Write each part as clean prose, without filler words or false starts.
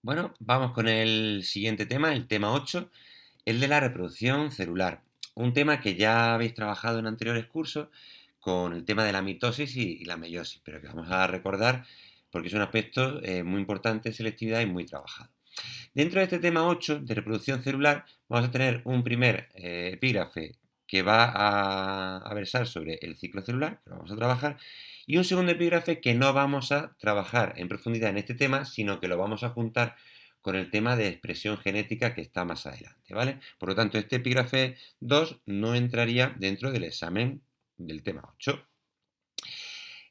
Bueno, vamos con el siguiente tema, el tema 8, el de la reproducción celular. Un tema que ya habéis trabajado en anteriores cursos con el tema de la mitosis y la meiosis, pero que vamos a recordar porque es un aspecto muy importante de selectividad y muy trabajado. Dentro de este tema 8 de reproducción celular vamos a tener un primer epígrafe que va a versar sobre el ciclo celular, que lo vamos a trabajar, y un segundo epígrafe que no vamos a trabajar en profundidad en este tema, sino que lo vamos a juntar con el tema de expresión genética que está más adelante, ¿vale? Por lo tanto, este epígrafe 2 no entraría dentro del examen del tema 8.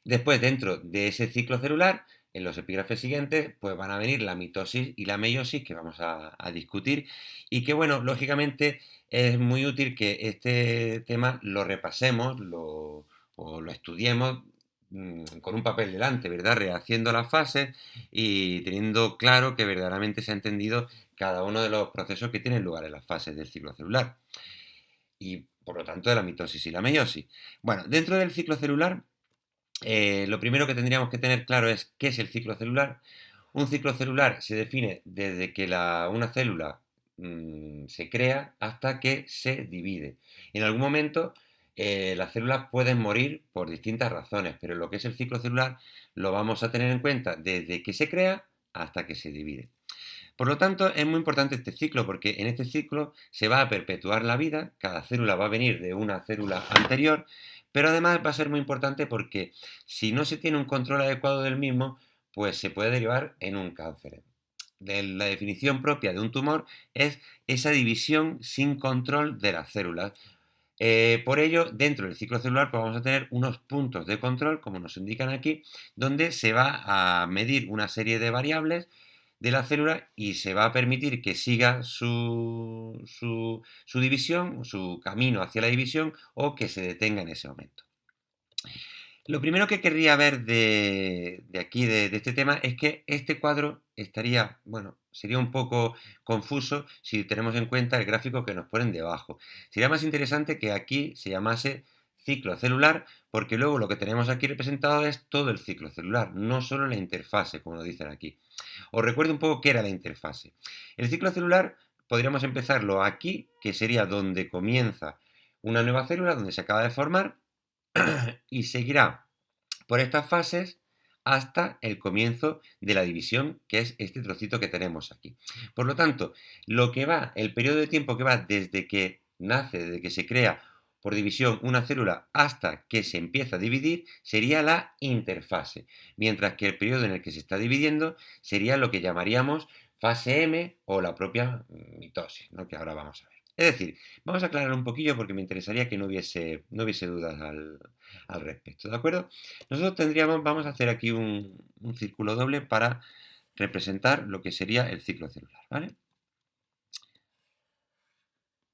Después, dentro de ese ciclo celular, en los epígrafes siguientes, pues van a venir la mitosis y la meiosis que vamos a discutir y que, bueno, lógicamente es muy útil que este tema lo repasemos o lo estudiemos con un papel delante, ¿verdad? Rehaciendo las fases y teniendo claro que verdaderamente se ha entendido cada uno de los procesos que tienen lugar en las fases del ciclo celular y, por lo tanto, de la mitosis y la meiosis. Bueno, dentro del ciclo celular lo primero que tendríamos que tener claro es qué es el ciclo celular. Un ciclo celular se define desde que una célula se crea hasta que se divide. En algún momento las células pueden morir por distintas razones, pero lo que es el ciclo celular lo vamos a tener en cuenta desde que se crea hasta que se divide. Por lo tanto, es muy importante este ciclo porque en este ciclo se va a perpetuar la vida, cada célula va a venir de una célula anterior, pero además va a ser muy importante porque si no se tiene un control adecuado del mismo, pues se puede derivar en un cáncer. La definición propia de un tumor es esa división sin control de las células. Por ello, dentro del ciclo celular pues vamos a tener unos puntos de control, como nos indican aquí, donde se va a medir una serie de variables de la célula y se va a permitir que siga su división, su camino hacia la división o que se detenga en ese momento. Lo primero que querría ver de aquí, de este tema, es que este cuadro estaría, bueno, sería un poco confuso si tenemos en cuenta el gráfico que nos ponen debajo. Sería más interesante que aquí se llamase ciclo celular, porque luego lo que tenemos aquí representado es todo el ciclo celular, no solo la interfase, como nos dicen aquí. Os recuerdo un poco qué era la interfase. El ciclo celular podríamos empezarlo aquí, que sería donde comienza una nueva célula, donde se acaba de formar, y seguirá por estas fases hasta el comienzo de la división, que es este trocito que tenemos aquí. Por lo tanto, el periodo de tiempo que va desde que nace, desde que se crea por división una célula hasta que se empieza a dividir, sería la interfase, mientras que el periodo en el que se está dividiendo sería lo que llamaríamos fase M o la propia mitosis, ¿no? Que ahora vamos a ver. Es decir, vamos a aclarar un poquillo porque me interesaría que no hubiese dudas al respecto, ¿de acuerdo? Nosotros vamos a hacer aquí un círculo doble para representar lo que sería el ciclo celular, ¿vale?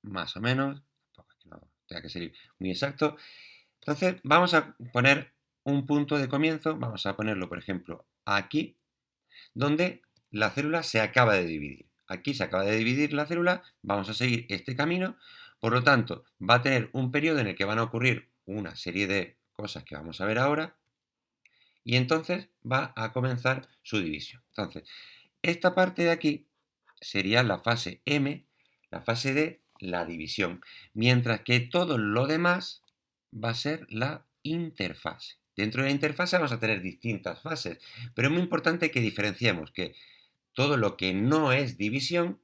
Más o menos, tampoco es que no tenga que ser muy exacto. Entonces, vamos a poner un punto de comienzo, vamos a ponerlo, por ejemplo, aquí, donde la célula se acaba de dividir. Aquí se acaba de dividir la célula, vamos a seguir este camino, por lo tanto, va a tener un periodo en el que van a ocurrir una serie de cosas que vamos a ver ahora, y entonces va a comenzar su división. Entonces, esta parte de aquí sería la fase M, la fase de la división, mientras que todo lo demás va a ser la interfase. Dentro de la interfase vamos a tener distintas fases, pero es muy importante que diferenciemos que todo lo que no es división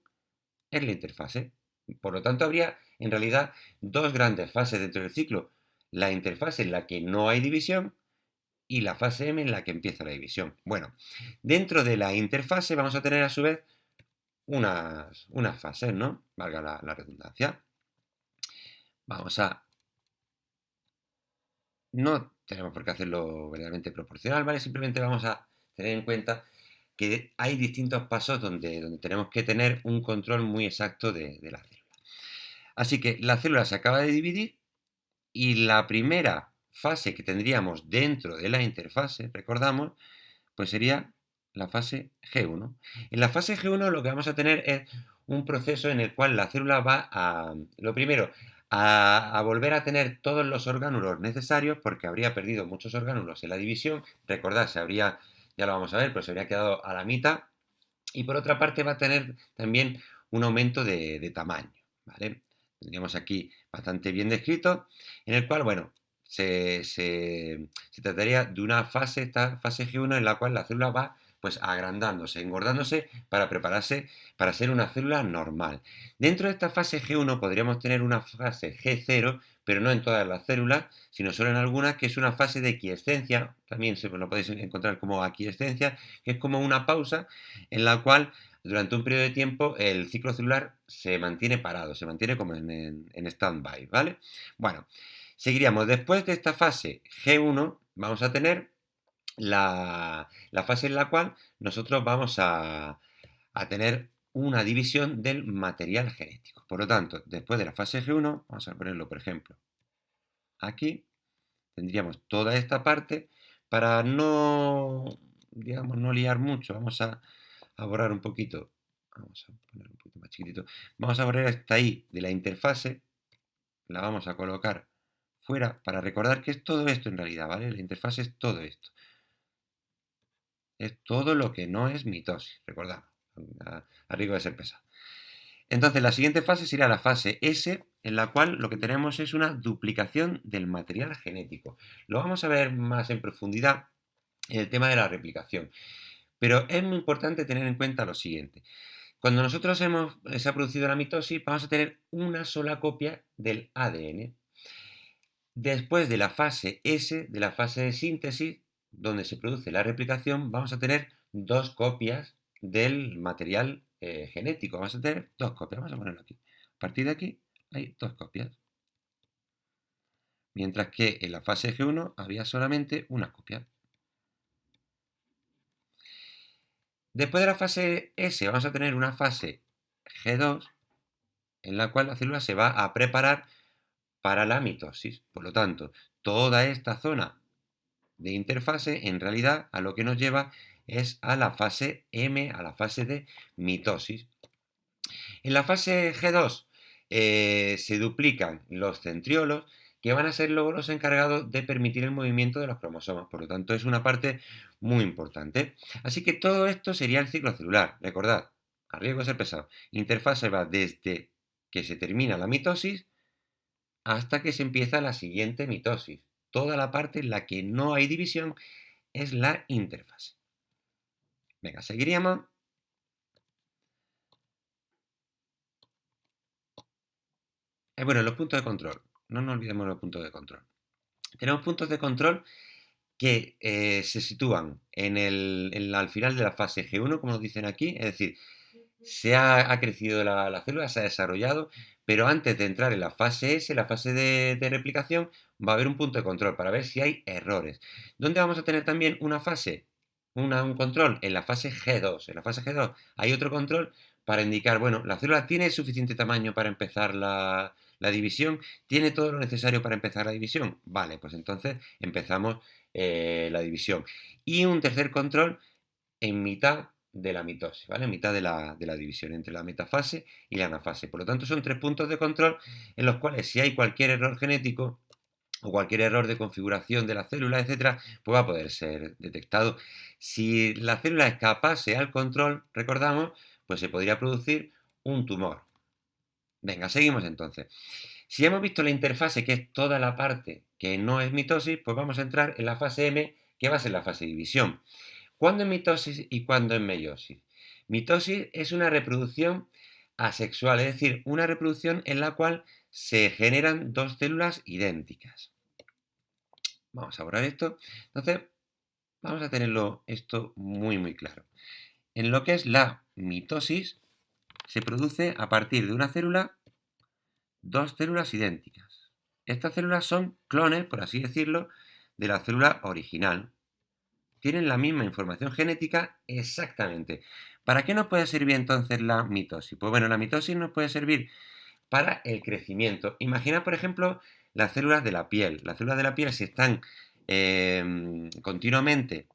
es la interfase. Por lo tanto, habría en realidad dos grandes fases dentro del ciclo. La interfase en la que no hay división y la fase M en la que empieza la división. Bueno, dentro de la interfase vamos a tener a su vez unas fases, ¿no? Valga la redundancia. Vamos a... No tenemos por qué hacerlo verdaderamente proporcional, ¿vale? Simplemente vamos a tener en cuenta que hay distintos pasos donde tenemos que tener un control muy exacto de la célula. Así que la célula se acaba de dividir y la primera fase que tendríamos dentro de la interfase, recordamos, pues sería la fase G1. En la fase G1 lo que vamos a tener es un proceso en el cual la célula va lo primero, a volver a tener todos los orgánulos necesarios porque habría perdido muchos orgánulos en la división. Recordad, ya lo vamos a ver, pero se habría quedado a la mitad. y por otra parte va a tener también un aumento de tamaño, ¿vale? Tendríamos aquí bastante bien descrito, en el cual, bueno, se trataría de una fase, esta fase G1, en la cual la célula va pues agrandándose, engordándose para prepararse para ser una célula normal. Dentro de esta fase G1 podríamos tener una fase G0, pero no en todas las células, sino solo en algunas, que es una fase de quiescencia, también se lo podéis encontrar como aquiescencia, que es como una pausa en la cual durante un periodo de tiempo el ciclo celular se mantiene parado, se mantiene como en stand-by, ¿vale? Bueno, seguiríamos. Después de esta fase G1 vamos a tener la fase en la cual nosotros vamos a tener una división del material genético. Por lo tanto, después de la fase G1, vamos a ponerlo, por ejemplo, aquí, tendríamos toda esta parte para no, digamos, no liar mucho. Vamos a borrar un poquito. Vamos a poner un poquito más chiquitito. Vamos a borrar esta I de la interfase. La vamos a colocar fuera para recordar que es todo esto en realidad, ¿vale? La interfase es todo esto. Es todo lo que no es mitosis, recordad, a riesgo de ser pesado. Entonces, la siguiente fase sería la fase S, en la cual lo que tenemos es una duplicación del material genético. Lo vamos a ver más en profundidad en el tema de la replicación. Pero es muy importante tener en cuenta lo siguiente. Cuando nosotros se ha producido la mitosis, vamos a tener una sola copia del ADN. Después de la fase S, de la fase de síntesis, donde se produce la replicación, vamos a tener dos copias del material genético. Vamos a tener dos copias. Vamos a ponerlo aquí. A partir de aquí hay dos copias. Mientras que en la fase G1 había solamente una copia. Después de la fase S vamos a tener una fase G2 en la cual la célula se va a preparar para la mitosis. Por lo tanto, toda esta zona de interfase en realidad a lo que nos lleva es a la fase M, a la fase de mitosis. En la fase G2 se duplican los centriolos que van a ser luego los encargados de permitir el movimiento de los cromosomas. Por lo tanto, es una parte muy importante. Así que todo esto sería el ciclo celular. Recordad, a riesgo de ser pesado, interfase va desde que se termina la mitosis hasta que se empieza la siguiente mitosis. Toda la parte en la que no hay división es la interfase. Venga, seguiríamos. Bueno, los puntos de control. No nos olvidemos los puntos de control. Tenemos puntos de control que se sitúan al final de la fase G1, como nos dicen aquí, es decir, ha crecido la célula, se ha desarrollado, pero antes de entrar en la fase S, la fase de replicación, va a haber un punto de control para ver si hay errores. ¿Dónde vamos a tener también una fase, un control? En la fase G2. En la fase G2 hay otro control para indicar, bueno, la célula tiene suficiente tamaño para empezar la división, tiene todo lo necesario para empezar la división. Vale, pues entonces empezamos la división. Y un tercer control en mitad de la mitosis, ¿vale? En mitad de la división entre la metafase y la anafase. Por lo tanto, son tres puntos de control en los cuales si hay cualquier error genético o cualquier error de configuración de la célula, etcétera, pues va a poder ser detectado. Si la célula escapase al control, recordamos, pues se podría producir un tumor. Venga, seguimos entonces. Si hemos visto la interfase, que es toda la parte que no es mitosis, pues vamos a entrar en la fase M, que va a ser la fase de división. ¿Cuándo es mitosis y cuándo es meiosis? Mitosis es una reproducción asexual, es decir, una reproducción en la cual se generan dos células idénticas. Vamos a borrar esto. Entonces, vamos a tenerlo esto muy, muy claro. En lo que es la mitosis, se produce a partir de una célula dos células idénticas. Estas células son clones, por así decirlo, de la célula original. Tienen la misma información genética exactamente. ¿Para qué nos puede servir entonces la mitosis? Pues bueno, la mitosis nos puede servir para el crecimiento. Imagina, por ejemplo, las células de la piel. Las células de la piel, si están continuamente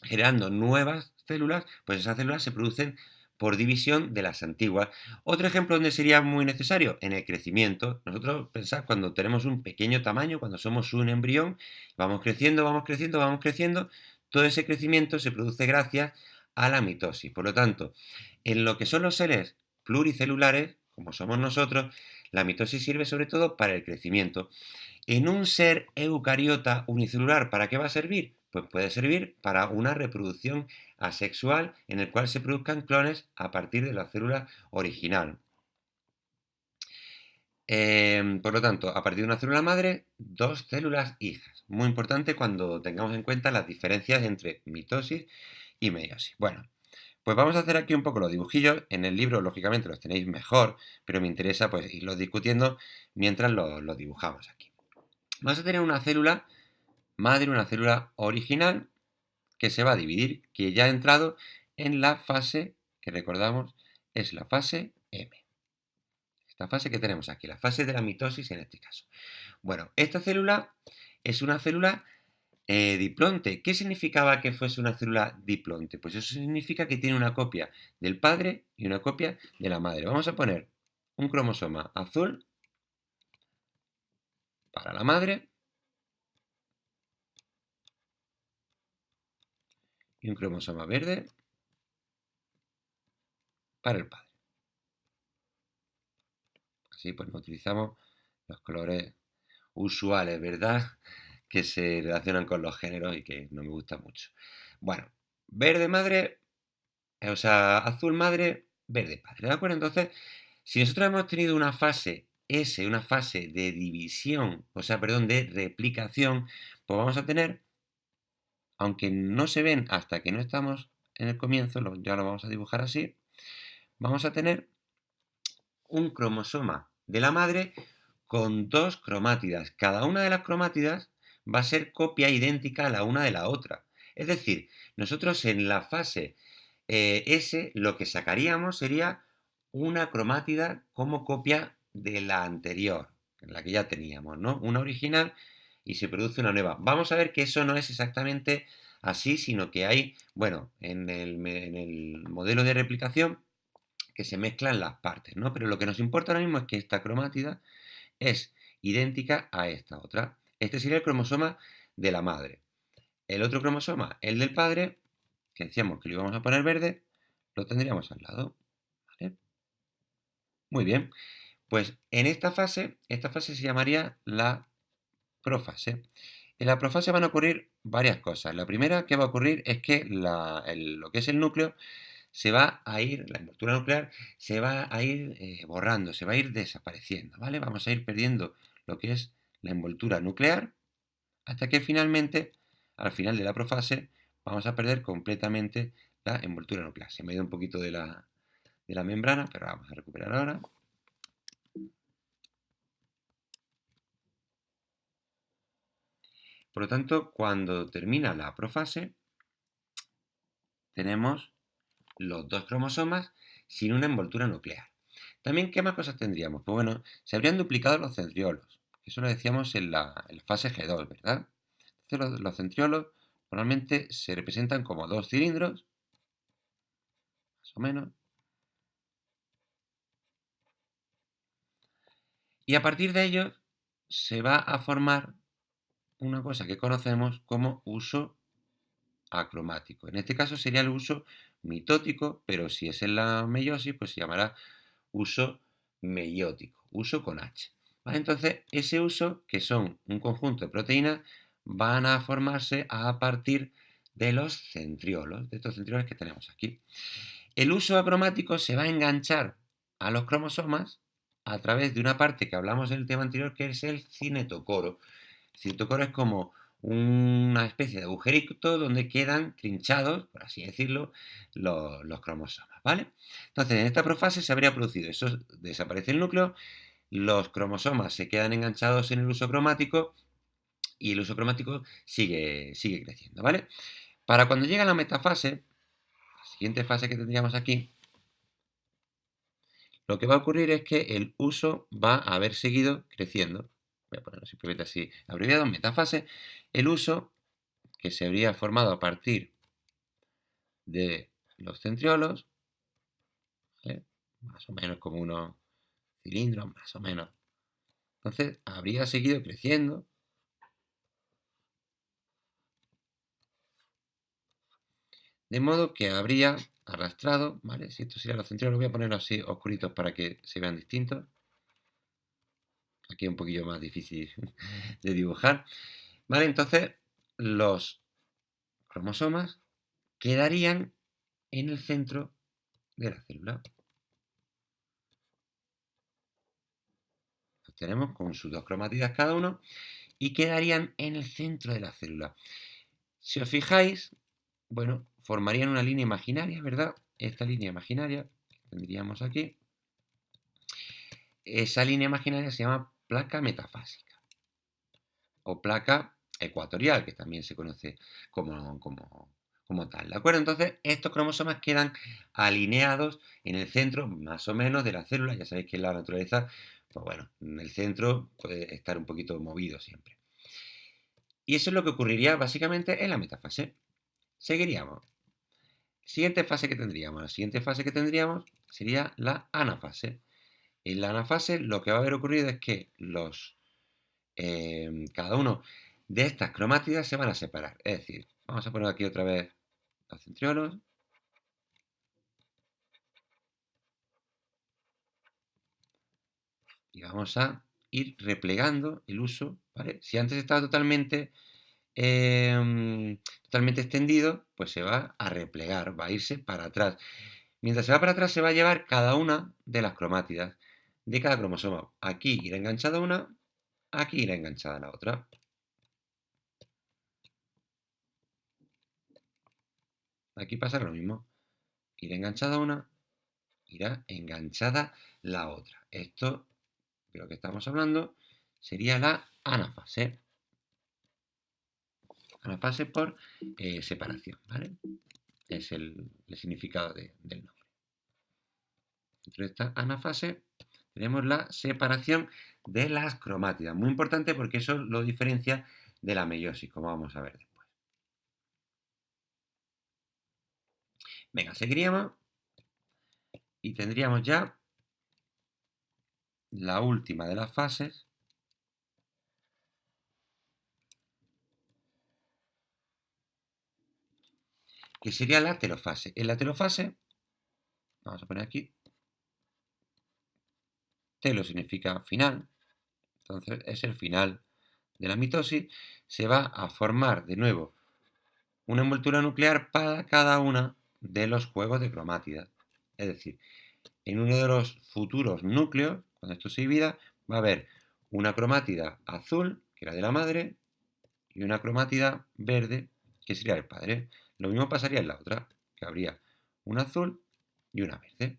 generando nuevas células, pues esas células se producen por división de las antiguas. Otro ejemplo donde sería muy necesario, en el crecimiento. Nosotros pensad cuando tenemos un pequeño tamaño, cuando somos un embrión, vamos creciendo, vamos creciendo, vamos creciendo. Todo ese crecimiento se produce gracias a la mitosis. Por lo tanto, en lo que son los seres pluricelulares, como somos nosotros, la mitosis sirve sobre todo para el crecimiento. En un ser eucariota unicelular, ¿para qué va a servir? Pues puede servir para una reproducción asexual en el cual se produzcan clones a partir de la célula original. Por lo tanto, a partir de una célula madre, dos células hijas. Muy importante cuando tengamos en cuenta las diferencias entre mitosis y meiosis. Bueno, pues vamos a hacer aquí un poco los dibujillos. En el libro, lógicamente, los tenéis mejor, pero me interesa pues irlos discutiendo mientras los dibujamos aquí. Vamos a tener una célula madre, una célula original, que se va a dividir, que ya ha entrado en la fase que recordamos es la fase M. Esta fase que tenemos aquí, la fase de la mitosis en este caso. Bueno, esta célula es una célula diplonte. ¿Qué significaba que fuese una célula diplonte? Pues eso significa que tiene una copia del padre y una copia de la madre. Vamos a poner un cromosoma azul para la madre y un cromosoma verde para el padre. Así pues no utilizamos los colores usuales, ¿verdad? Que se relacionan con los géneros y que no me gusta mucho. Bueno, verde madre, o sea, azul madre, verde padre, ¿de acuerdo? Entonces, si nosotros hemos tenido una fase S, una fase de división, o sea, perdón, de replicación, pues vamos a tener, aunque no se ven hasta que no estamos en el comienzo, ya lo vamos a dibujar así, vamos a tener un cromosoma de la madre con dos cromátidas. Cada una de las cromátidas va a ser copia idéntica la una de la otra. Es decir, nosotros en la fase S lo que sacaríamos sería una cromátida como copia de la anterior, la que ya teníamos, ¿no? Una original y se produce una nueva. Vamos a ver que eso no es exactamente así, sino que hay, bueno, en el modelo de replicación que se mezclan las partes, ¿no? Pero lo que nos importa ahora mismo es que esta cromátida es idéntica a esta otra. Este sería el cromosoma de la madre. El otro cromosoma, el del padre, que decíamos que lo íbamos a poner verde, lo tendríamos al lado. ¿Vale? Muy bien. Pues en esta fase se llamaría la profase. En la profase van a ocurrir varias cosas. La primera que va a ocurrir es que lo que es el núcleo se va a ir, la envoltura nuclear se va a ir borrando, se va a ir desapareciendo, ¿vale? Vamos a ir perdiendo lo que es la envoltura nuclear hasta que finalmente, al final de la profase, vamos a perder completamente la envoltura nuclear. Se me ha ido un poquito de la membrana, pero vamos a recuperar ahora. Por lo tanto, cuando termina la profase, tenemos los dos cromosomas sin una envoltura nuclear. También, ¿qué más cosas tendríamos? Pues bueno, se habrían duplicado los centriolos. Eso lo decíamos en la fase G2, ¿verdad? Entonces, los centriolos normalmente se representan como dos cilindros, más o menos. Y a partir de ellos se va a formar una cosa que conocemos como uso acromático. En este caso sería el uso mitótico, pero si es en la meiosis, pues se llamará uso meiótico, uso con H. ¿Vale? Entonces, ese uso, que son un conjunto de proteínas, van a formarse a partir de los centriolos, de estos centriolos que tenemos aquí. El uso acromático se va a enganchar a los cromosomas a través de una parte que hablamos en el tema anterior, que es el cinetocoro. El cinetocoro es como una especie de agujerito donde quedan trinchados, por así decirlo, los cromosomas, ¿vale? Entonces, en esta profase se habría producido eso, desaparece el núcleo, los cromosomas se quedan enganchados en el uso cromático y el uso cromático sigue creciendo, ¿vale? Para cuando llega la metafase, la siguiente fase que tendríamos aquí, lo que va a ocurrir es que el uso va a haber seguido creciendo. Voy a ponerlo simplemente así, abreviado, metafase. El uso, que se habría formado a partir de los centriolos, ¿vale? Más o menos como unos cilindros, más o menos. Entonces, habría seguido creciendo. De modo que habría arrastrado, ¿vale? Si esto sería los centriolos, voy a ponerlo así oscuritos para que se vean distintos. Aquí es un poquillo más difícil de dibujar. ¿Vale? Entonces, los cromosomas quedarían en el centro de la célula. Los tenemos con sus dos cromátidas cada uno y quedarían en el centro de la célula. Si os fijáis, bueno, formarían una línea imaginaria, ¿verdad? Esta línea imaginaria que tendríamos aquí, esa línea imaginaria se llama placa metafásica o placa ecuatorial, que también se conoce como tal, ¿de acuerdo? Entonces, estos cromosomas quedan alineados en el centro, más o menos, de la célula. Ya sabéis que en la naturaleza, pues bueno, el centro puede estar un poquito movido siempre. Y eso es lo que ocurriría básicamente en la metafase. Seguiríamos. Siguiente fase que tendríamos. La siguiente fase que tendríamos sería la anafase. En la anafase lo que va a haber ocurrido es que cada uno de estas cromátidas se van a separar. Es decir, vamos a poner aquí otra vez los centriolos. Y vamos a ir replegando el uso, ¿vale? Si antes estaba totalmente extendido, pues se va a replegar, va a irse para atrás. Mientras se va para atrás, se va a llevar cada una de las cromátidas de cada cromosoma. Aquí irá enganchada una, aquí irá enganchada la otra. Aquí pasa lo mismo. Irá enganchada una, irá enganchada la otra. Esto, de lo que estamos hablando, sería la anafase. Anafase por separación, ¿vale? Es el significado del nombre. Dentro de esta anafase tenemos la separación de las cromátidas. Muy importante porque eso lo diferencia de la meiosis, como vamos a ver después. Venga, seguiríamos y tendríamos ya la última de las fases, que sería la telofase. En la telofase, vamos a poner aquí, telo significa final, entonces es el final de la mitosis, se va a formar de nuevo una envoltura nuclear para cada una de los juegos de cromátidas. Es decir, en uno de los futuros núcleos, cuando esto se divida, va a haber una cromátida azul, que era de la madre, y una cromátida verde, que sería el padre. Lo mismo pasaría en la otra, que habría una azul y una verde.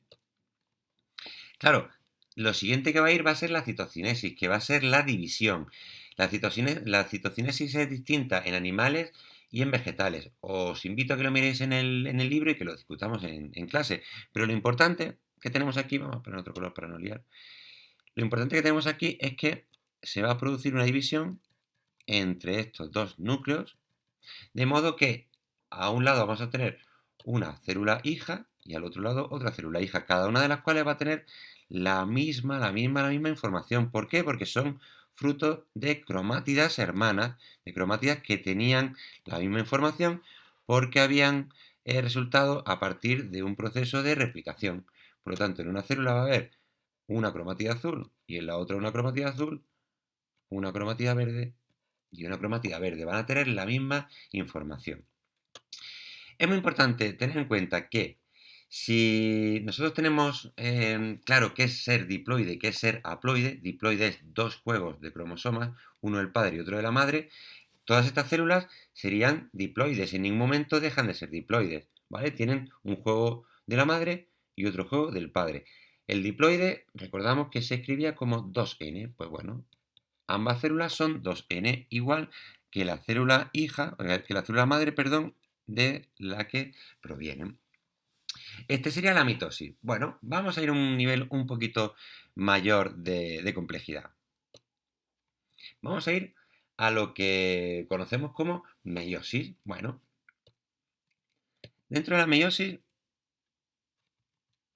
Claro, lo siguiente que va a ir va a ser la citocinesis, que va a ser la división. La citocinesis es distinta en animales y en vegetales. Os invito a que lo miréis en el libro y que lo discutamos en clase. Pero lo importante que tenemos aquí, vamos a poner otro color para no liar. Lo importante que tenemos aquí es que se va a producir una división entre estos dos núcleos, de modo que a un lado vamos a tener una célula hija y al otro lado otra célula hija, cada una de las cuales va a tener la misma información. ¿Por qué? Porque son fruto de cromátidas hermanas, de cromátidas que tenían la misma información porque habían resultado a partir de un proceso de replicación. Por lo tanto, en una célula va a haber una cromatida azul y en la otra una cromatida azul, una cromatida verde y una cromatida verde. Van a tener la misma información. Es muy importante tener en cuenta que si nosotros tenemos claro qué es ser diploide y qué es ser haploide, diploide es dos juegos de cromosomas, uno del padre y otro de la madre, todas estas células serían diploides, en ningún momento dejan de ser diploides, ¿vale? Tienen un juego de la madre y otro juego del padre. El diploide, recordamos que se escribía como 2N, pues bueno, ambas células son 2N, igual que la célula hija, que la célula madre, perdón, de la que provienen. Este sería la mitosis. Bueno, vamos a ir a un nivel un poquito mayor de complejidad. Vamos a ir a lo que conocemos como meiosis. Bueno, dentro de la meiosis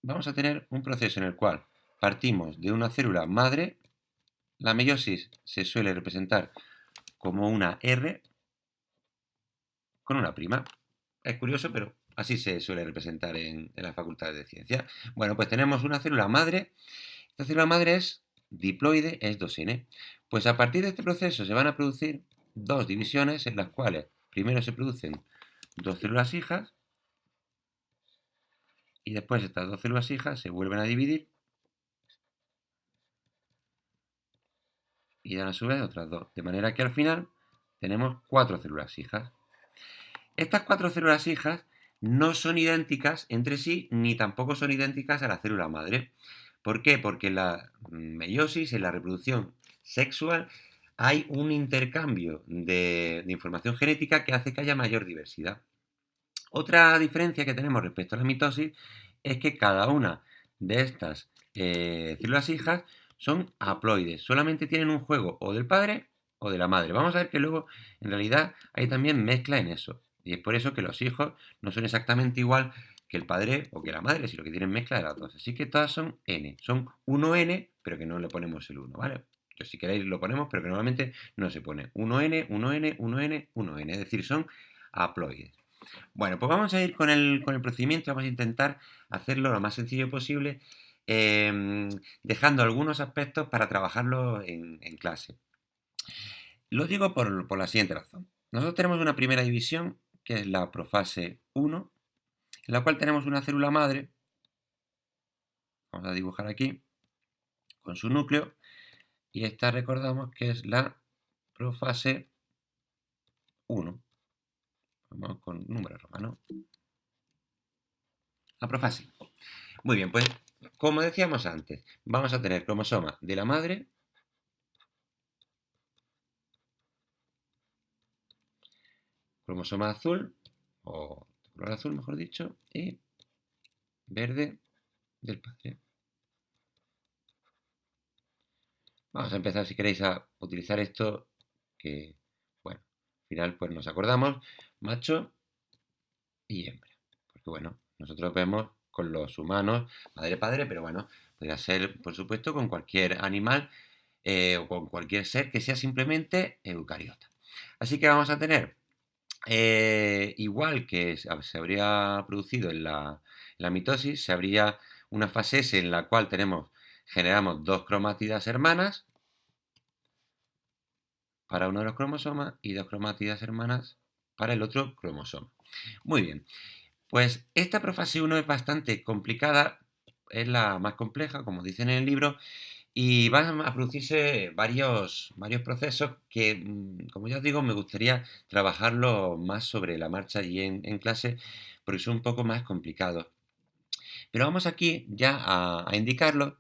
vamos a tener un proceso en el cual partimos de una célula madre. La meiosis se suele representar como una R con una prima. Es curioso, pero Así se suele representar en las facultades de ciencia. Bueno, pues tenemos una célula madre. Esta célula madre es diploide, es 2N. Pues a partir de este proceso se van a producir dos divisiones en las cuales primero se producen dos células hijas y después estas dos células hijas se vuelven a dividir y dan a su vez otras dos. De manera que al final tenemos cuatro células hijas. Estas cuatro células hijas no son idénticas entre sí ni tampoco son idénticas a la célula madre. ¿Por qué? Porque en la meiosis, en la reproducción sexual, hay un intercambio de información genética que hace que haya mayor diversidad. Otra diferencia que tenemos respecto a la mitosis es que cada una de estas células hijas son haploides, solamente tienen un juego o del padre o de la madre. Vamos a ver que luego en realidad hay también mezcla en eso. Y es por eso que los hijos no son exactamente igual que el padre o que la madre, sino que tienen mezcla de las dos. Así que todas son N. Son 1N, pero que no le ponemos el 1, ¿vale? Yo si queréis lo ponemos, pero que normalmente no se pone 1N, 1N, 1N, 1N. Es decir, son haploides. Bueno, pues vamos a ir con el procedimiento, vamos a intentar hacerlo lo más sencillo posible, dejando algunos aspectos para trabajarlo en clase. Lo digo por la siguiente razón. Nosotros tenemos una primera división, que es la profase 1, en la cual tenemos una célula madre, vamos a dibujar aquí, con su núcleo, y esta recordamos que es la profase 1. Vamos con números romanos. La profase. Muy bien, pues como decíamos antes, vamos a tener cromosoma de la madre, cromosoma azul, o color azul mejor dicho, y verde del padre. Vamos a empezar, si queréis, a utilizar esto, que, bueno, al final pues nos acordamos, macho y hembra. Porque, bueno, nosotros vemos con los humanos, madre-padre, pero bueno, podría ser, por supuesto, con cualquier animal o con cualquier ser que sea simplemente eucariota. Así que vamos a tener, igual que se habría producido en la mitosis, se habría una fase S en la cual generamos dos cromátidas hermanas para uno de los cromosomas y dos cromátidas hermanas para el otro cromosoma. Muy bien, pues esta profase 1 es bastante complicada, es la más compleja, como dicen en el libro, y van a producirse varios procesos que, como ya os digo, me gustaría trabajarlo más sobre la marcha y en clase, porque son un poco más complicados. Pero vamos aquí ya a indicarlo,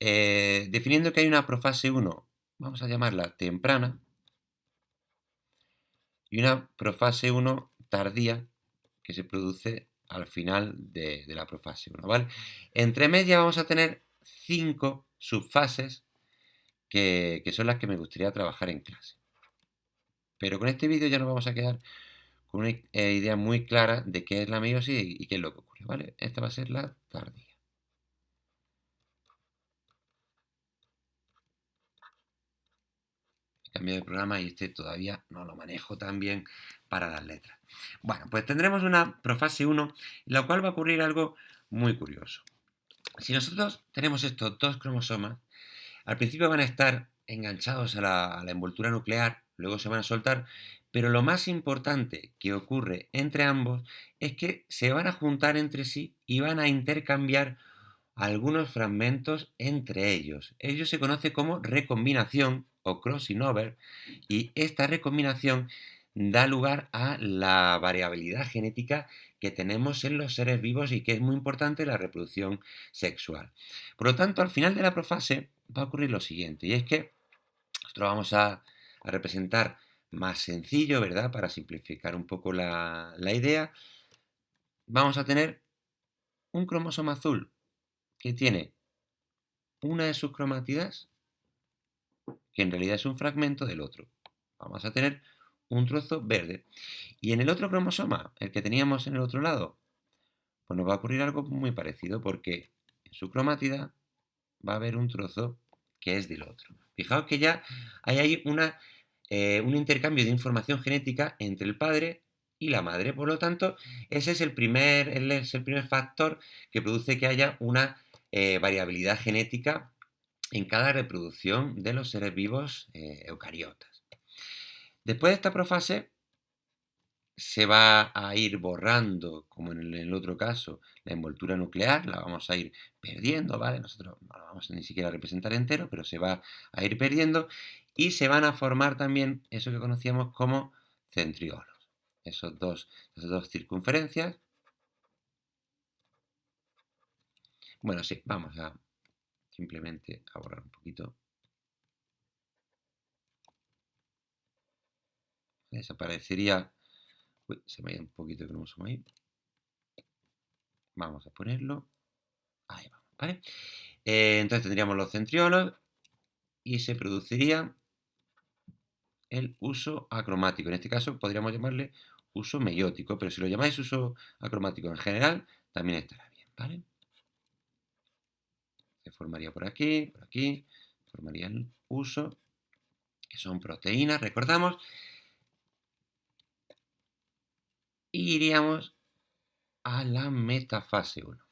definiendo que hay una profase 1, vamos a llamarla temprana, y una profase 1 tardía, que se produce al final de la profase 1, ¿vale? Entre medias vamos a tener 5 subfases que son las que me gustaría trabajar en clase. Pero con este vídeo ya nos vamos a quedar con una idea muy clara de qué es la meiosis y qué es lo que ocurre, ¿vale? Esta va a ser la tardía. Cambio de programa y este todavía no lo manejo tan bien para las letras. Bueno, pues tendremos una profase 1 en la cual va a ocurrir algo muy curioso. Si nosotros tenemos estos dos cromosomas, al principio van a estar enganchados a la envoltura nuclear, luego se van a soltar, pero lo más importante que ocurre entre ambos es que se van a juntar entre sí y van a intercambiar algunos fragmentos entre ellos. Ello se conoce como recombinación o crossing over y esta recombinación da lugar a la variabilidad genética que tenemos en los seres vivos y que es muy importante en la reproducción sexual. Por lo tanto, al final de la profase va a ocurrir lo siguiente, y es que nosotros vamos a representar más sencillo, ¿verdad? Para simplificar un poco la idea, vamos a tener un cromosoma azul que tiene una de sus cromátidas, que en realidad es un fragmento del otro. Vamos a tener un trozo verde. Y en el otro cromosoma, el que teníamos en el otro lado, pues nos va a ocurrir algo muy parecido, porque en su cromátida va a haber un trozo que es del otro. Fijaos que ya hay un intercambio de información genética entre el padre y la madre. Por lo tanto, ese es el primer factor que produce que haya una variabilidad genética en cada reproducción de los seres vivos eucariotas. Después de esta profase, se va a ir borrando, como en el otro caso, la envoltura nuclear, la vamos a ir perdiendo, ¿vale? Nosotros no la vamos ni siquiera a representar entero, pero se va a ir perdiendo y se van a formar también eso que conocíamos como centriolos. Esas dos circunferencias. Bueno, sí, vamos a simplemente a borrar un poquito. Desaparecería. Uy, se me ha ido un poquito el cromosoma ahí. Vamos a ponerlo. Ahí vamos, ¿vale? Entonces tendríamos los centriolos y se produciría el uso acromático. En este caso podríamos llamarle uso meiótico, pero si lo llamáis uso acromático en general, también estará bien, ¿vale? Se formaría por aquí, formaría el uso, que son proteínas, recordamos, y iríamos a la metafase 1.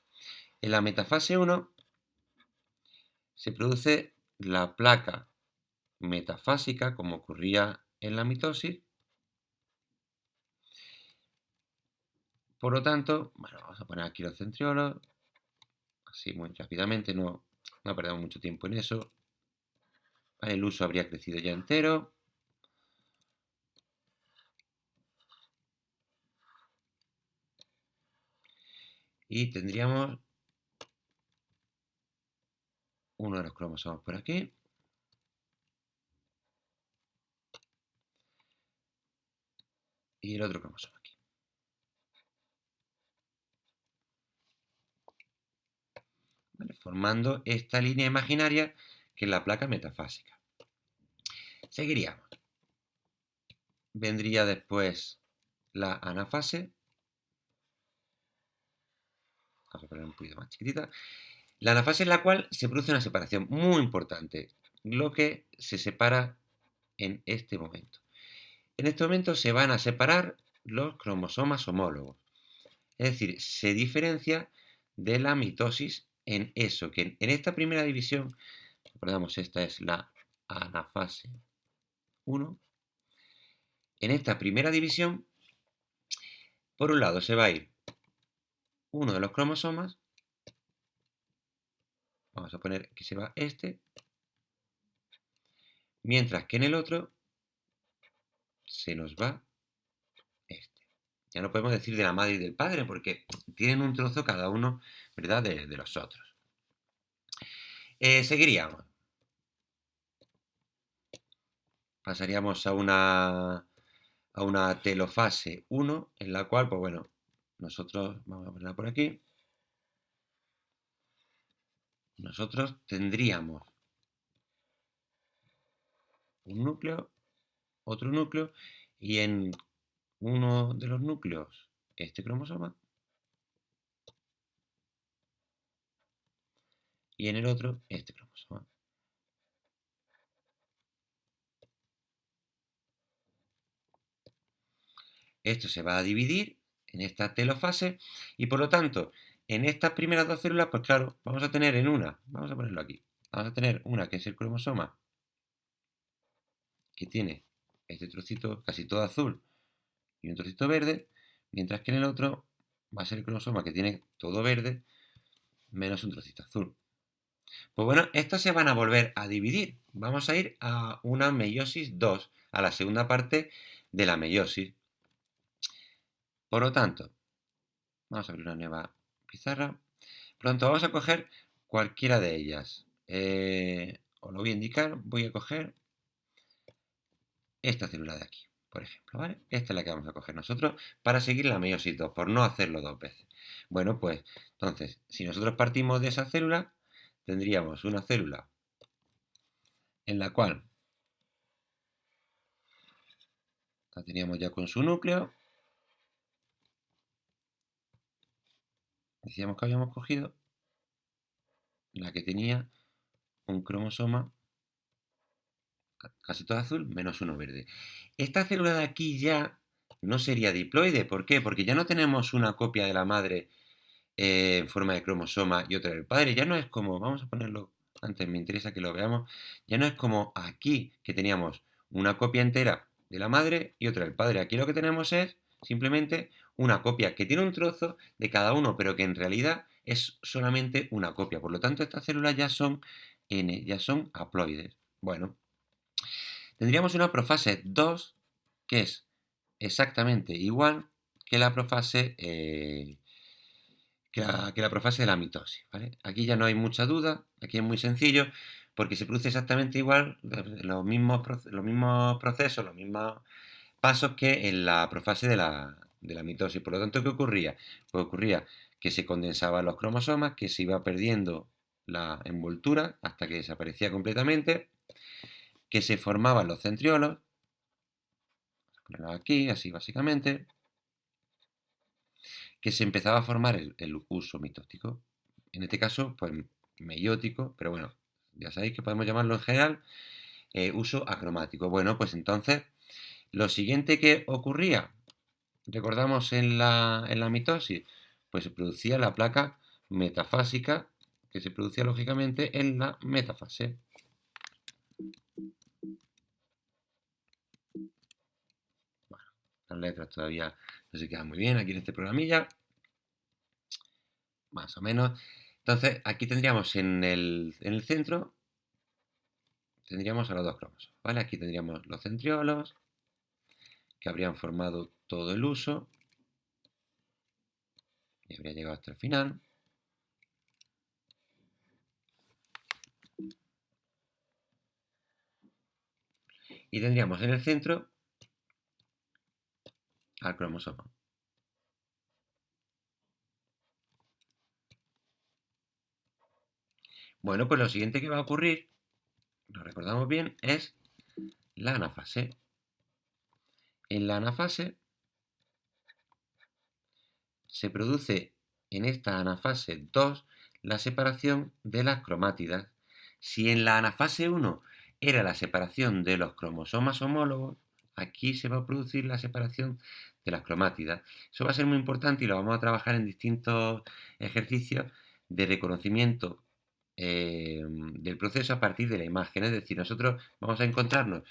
En la metafase 1 se produce la placa metafásica, como ocurría en la mitosis. Por lo tanto, bueno, vamos a poner aquí los centriolos, así muy rápidamente, no perdemos mucho tiempo en eso. El uso habría crecido ya entero. Y tendríamos uno de los cromosomas por aquí. Y el otro cromosoma aquí. ¿Vale? Formando esta línea imaginaria que es la placa metafásica. Seguiríamos. Vendría después la anafase. Vamos a poner un poquito más chiquitita. La anafase en la cual se produce una separación muy importante, lo que se separa en este momento. En este momento se van a separar los cromosomas homólogos. Es decir, se diferencia de la mitosis en eso, que en esta primera división, recordamos, esta es la anafase 1, en esta primera división, por un lado se va a ir uno de los cromosomas, vamos a poner que se va este, mientras que en el otro se nos va este. Ya no podemos decir de la madre y del padre, porque tienen un trozo cada uno, ¿verdad?, de los otros. Seguiríamos. Pasaríamos a una telofase 1, en la cual, pues bueno, nosotros, vamos a ponerla por aquí, nosotros tendríamos un núcleo, otro núcleo, y en uno de los núcleos este cromosoma, y en el otro este cromosoma. Esto se va a dividir en esta telofase y por lo tanto, en estas primeras dos células, pues claro, vamos a tener en una, vamos a ponerlo aquí, vamos a tener una que es el cromosoma que tiene este trocito casi todo azul y un trocito verde, mientras que en el otro va a ser el cromosoma que tiene todo verde menos un trocito azul. Pues bueno, estos se van a volver a dividir. Vamos a ir a una meiosis 2, a la segunda parte de la meiosis. Por lo tanto, vamos a abrir una nueva pizarra. Por lo tanto, vamos a coger cualquiera de ellas. Os lo voy a indicar, voy a coger esta célula de aquí, por ejemplo, ¿vale? Esta es la que vamos a coger nosotros para seguir la meiosis 2, por no hacerlo dos veces. Bueno, pues, entonces, si nosotros partimos de esa célula, tendríamos una célula en la cual la teníamos ya con su núcleo. Decíamos que habíamos cogido la que tenía un cromosoma casi todo azul, menos uno verde. Esta célula de aquí ya no sería diploide. ¿Por qué? Porque ya no tenemos una copia de la madre en forma de cromosoma y otra del padre. Ya no es como, vamos a ponerlo antes, me interesa que lo veamos, ya no es como aquí que teníamos una copia entera de la madre y otra del padre. Aquí lo que tenemos es simplemente una copia que tiene un trozo de cada uno, pero que en realidad es solamente una copia. Por lo tanto, estas células ya son N, ya son haploides. Bueno, tendríamos una profase 2 que es exactamente igual que la profase que la profase de la mitosis, ¿vale? Aquí ya no hay mucha duda, aquí es muy sencillo, porque se produce exactamente igual, los mismos procesos, los mismos pasos que en la profase de la mitosis. Por lo tanto, ¿qué ocurría? Pues ocurría que se condensaban los cromosomas, que se iba perdiendo la envoltura hasta que desaparecía completamente, que se formaban los centriolos, aquí, así básicamente, que se empezaba a formar el uso mitótico. En este caso, pues meiótico, pero bueno, ya sabéis que podemos llamarlo en general uso acromático. Bueno, pues entonces, lo siguiente que ocurría, recordamos en la mitosis, pues se producía la placa metafásica, que se producía lógicamente en la metafase. Bueno, las letras todavía no se quedan muy bien aquí en este programilla, más o menos. Entonces, aquí tendríamos en el centro, tendríamos a los dos cromosomas, ¿vale? Aquí tendríamos los centriolos, que habrían formado todo el uso, y habría llegado hasta el final. Y tendríamos en el centro al cromosoma. Bueno, pues lo siguiente que va a ocurrir, lo recordamos bien, es la anafase. En la anafase se produce en esta anafase 2 la separación de las cromátidas. Si en la anafase 1 era la separación de los cromosomas homólogos, aquí se va a producir la separación de las cromátidas. Eso va a ser muy importante y lo vamos a trabajar en distintos ejercicios de reconocimiento del proceso a partir de la imagen. Es decir, nosotros vamos a encontrarnos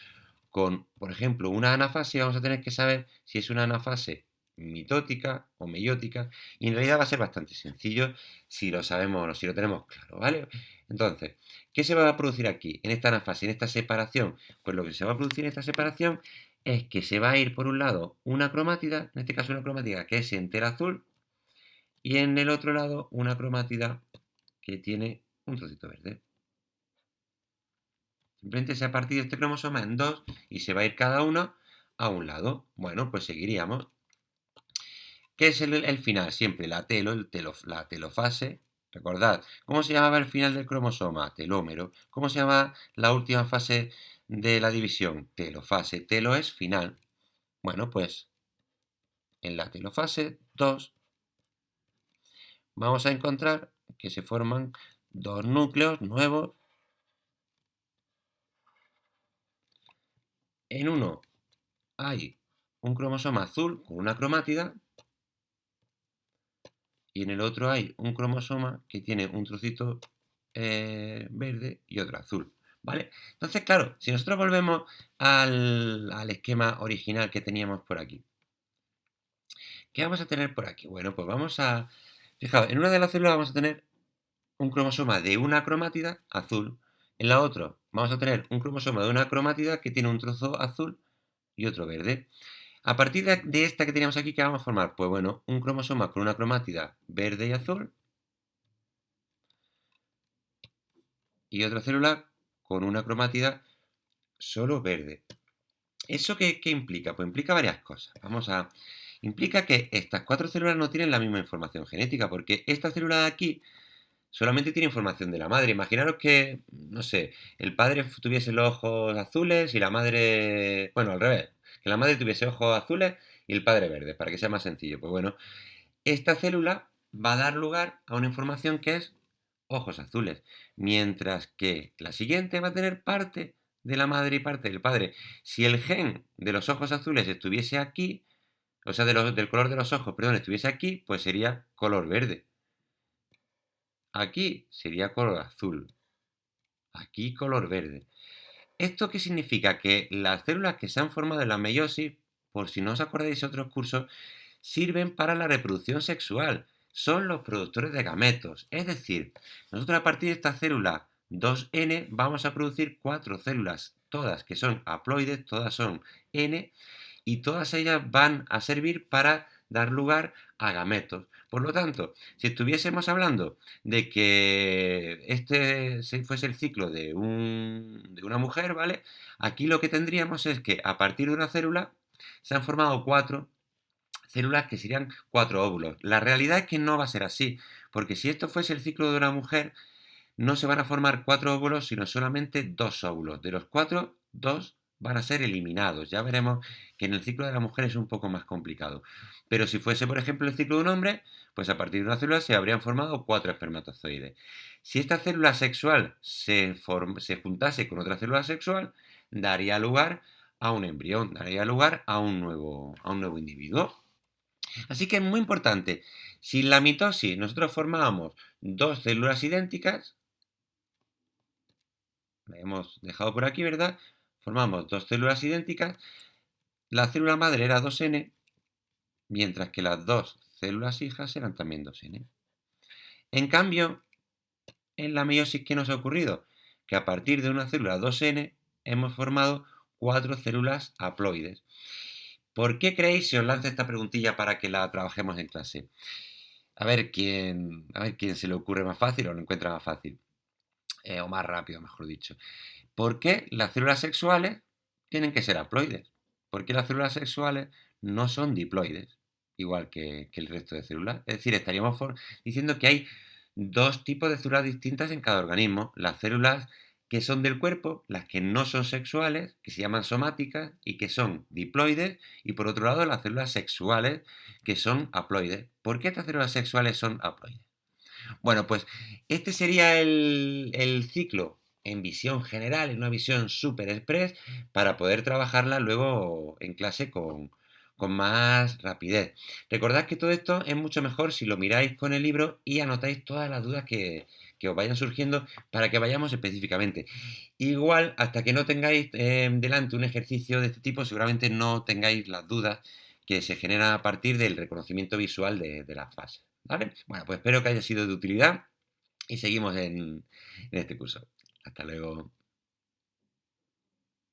con, por ejemplo, una anafase, vamos a tener que saber si es una anafase mitótica o meiótica, y en realidad va a ser bastante sencillo si lo sabemos, si lo tenemos claro, ¿vale? Entonces, ¿qué se va a producir aquí, en esta anafase, en esta separación? Pues lo que se va a producir en esta separación es que se va a ir por un lado una cromátida, en este caso una cromátida que es entera azul, y en el otro lado una cromátida que tiene un trocito verde. Simplemente se ha partido este cromosoma en dos y se va a ir cada uno a un lado. Bueno, pues seguiríamos. ¿Qué es el final? Siempre la telofase. Recordad, ¿cómo se llamaba el final del cromosoma? Telómero. ¿Cómo se llama la última fase de la división? Telofase. Telo es final. Bueno, pues en la telofase 2 vamos a encontrar que se forman dos núcleos nuevos. En uno hay un cromosoma azul con una cromátida y en el otro hay un cromosoma que tiene un trocito verde y otro azul, ¿vale? Entonces, claro, si nosotros volvemos al esquema original que teníamos por aquí, ¿qué vamos a tener por aquí? Bueno, pues vamos a... Fijaos, en una de las células vamos a tener un cromosoma de una cromátida azul. En la otra vamos a tener un cromosoma de una cromátida que tiene un trozo azul y otro verde. A partir de esta que teníamos aquí, ¿qué vamos a formar? Pues bueno, un cromosoma con una cromátida verde y azul y otra célula con una cromátida solo verde. ¿Eso qué implica? Pues implica varias cosas. Implica que estas cuatro células no tienen la misma información genética, porque esta célula de aquí solamente tiene información de la madre. Imaginaros que, no sé, el padre tuviese los ojos azules y la madre... Bueno, al revés. Que la madre tuviese ojos azules y el padre verde, para que sea más sencillo. Pues bueno, esta célula va a dar lugar a una información que es ojos azules, mientras que la siguiente va a tener parte de la madre y parte del padre. Si el gen de los ojos azules estuviese aquí, o sea, del color de los ojos, perdón, estuviese aquí, pues sería color verde. Aquí sería color azul. Aquí color verde. ¿Esto qué significa? Que las células que se han formado en la meiosis, por si no os acordáis de otros cursos, sirven para la reproducción sexual. Son los productores de gametos. Es decir, nosotros a partir de esta célula 2N vamos a producir 4 células, todas que son haploides, todas son N, y todas ellas van a servir para dar lugar a gametos. Por lo tanto, si estuviésemos hablando de que este fuese el ciclo de una mujer, ¿vale? Aquí lo que tendríamos es que a partir de una célula se han formado 4 células que serían 4 óvulos. La realidad es que no va a ser así, porque si esto fuese el ciclo de una mujer, no se van a formar 4 óvulos, sino solamente 2 óvulos. De los 4, 2 van a ser eliminados. Ya veremos que en el ciclo de la mujer es un poco más complicado. Pero si fuese, por ejemplo, el ciclo de un hombre, pues a partir de una célula se habrían formado 4 espermatozoides. Si esta célula sexual se juntase con otra célula sexual, daría lugar a un embrión, daría lugar a un nuevo individuo. Así que es muy importante. Si en la mitosis nosotros formábamos 2 células idénticas, la hemos dejado por aquí, ¿verdad? Formamos 2 células idénticas. La célula madre era 2N, mientras que las 2 células hijas eran también 2N. En cambio, en la meiosis, ¿qué nos ha ocurrido? Que a partir de una célula 2N hemos formado 4 células haploides. ¿Por qué creéis, si os lanzo esta preguntilla para que la trabajemos en clase? A ver quién se le ocurre más fácil o lo encuentra más fácil, o más rápido, mejor dicho. ¿Por qué las células sexuales tienen que ser haploides? ¿Por qué las células sexuales no son diploides, igual que el resto de células? Es decir, estaríamos diciendo que hay 2 tipos de células distintas en cada organismo. Las células que son del cuerpo, las que no son sexuales, que se llaman somáticas y que son diploides, y por otro lado las células sexuales, que son haploides. ¿Por qué estas células sexuales son haploides? Bueno, pues este sería el ciclo en visión general, en una visión super express, para poder trabajarla luego en clase con más rapidez. Recordad que todo esto es mucho mejor si lo miráis con el libro y anotáis todas las dudas que os vayan surgiendo para que vayamos específicamente. Igual, hasta que no tengáis delante un ejercicio de este tipo, seguramente no tengáis las dudas que se generan a partir del reconocimiento visual de las fases. ¿Vale? Bueno, pues espero que haya sido de utilidad y seguimos en este curso. Hasta luego.